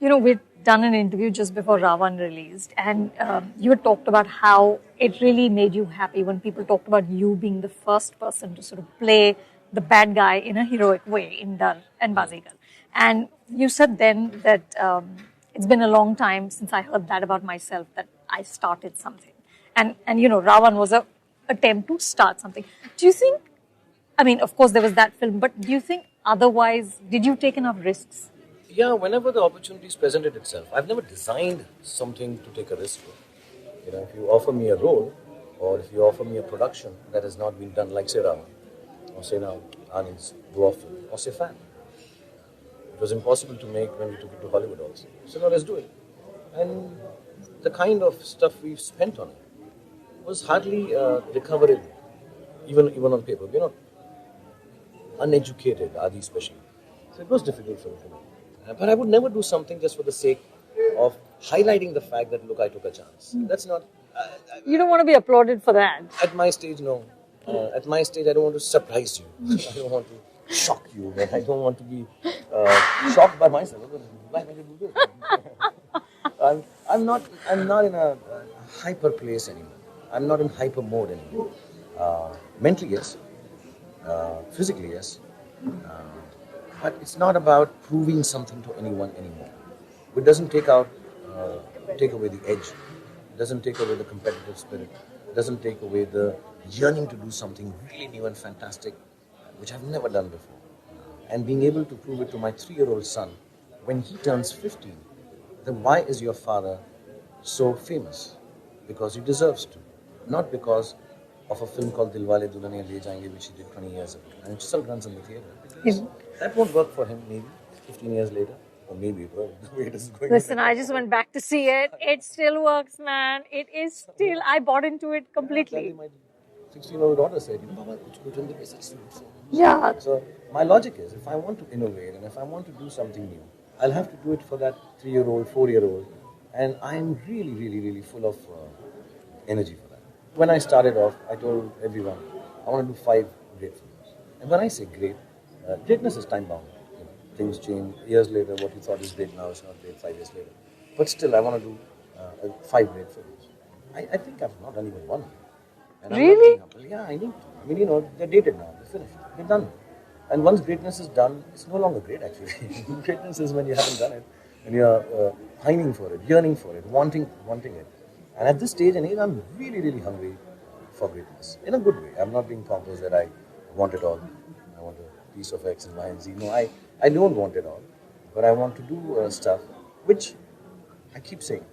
We'd done an interview just before Ravan released, and you had talked about how it really made you happy when people talked about you being the first person to sort of play the bad guy in a heroic way in Dar and Bazigar. And you said then that it's been a long time since I heard that about myself, that I started something. And Ravan was a attempt to start something. Do you think, I mean, of course there was that film, but do you think otherwise, did you take enough risks? Yeah, whenever the opportunities presented itself, I've never designed something to take a risk with. If you offer me a role, or if you offer me a production that has not been done, like say Ravan, or say now Anand's Dwarf film, or say Fan. It was impossible to make when we took it to Hollywood also. So now let's do it. And the kind of stuff we've spent on it was hardly recoverable, even on paper. We're not uneducated, Adi especially. So it was difficult for me. But I would never do something just for the sake of highlighting the fact that, look, I took a chance. That's not... You don't want to be applauded for that. At my stage, no. At my stage, I don't want to surprise you. I don't want to shock you. I don't want to be shocked by myself. Why would I do this? I'm not in a hyper place anymore. I'm not in hyper mode anymore. Mentally, yes. Physically, yes. But it's not about proving something to anyone anymore. It doesn't take away the edge. It doesn't take away the competitive spirit. It doesn't take away the yearning to do something really new and fantastic, which I've never done before. And being able to prove it to my 3-year-old son when he turns 15, then why is your father so famous? Because he deserves to. Not because of a film called Dilwale Dulhaniya Le Jayenge, which he did 20 years ago. And it still runs in the theatre. That won't work for him maybe 15 years later. Or maybe it will. The way it is going. Listen, I just went back to see it. It still works, man. It is still, I bought into it completely. My 16-year-old daughter said, Baba, kuch in the basics. Yeah. So my logic is, if I want to innovate and if I want to do something new, I'll have to do it for that 3-year-old, 4-year-old. And I'm really, really, really full of energy for that. When I started off, I told everyone, I want to do 5 great films. And when I say great, greatness is time-bound. Things change. Years later, what you thought is great now is not great 5 years later. But still, I want to do 5 great films. I think I've not done even one. And really? Yeah, I need to. I mean, they're dated now. They're finished. They're done. And once greatness is done, it's no longer great, actually. Greatness is when you haven't done it. And you're pining for it, yearning for it, wanting it. And at this stage and age, I'm really, really hungry for greatness. In a good way. I'm not being pompous that I want it all. I want a piece of X and Y and Z. No, I don't want it all. But I want to do stuff which I keep saying.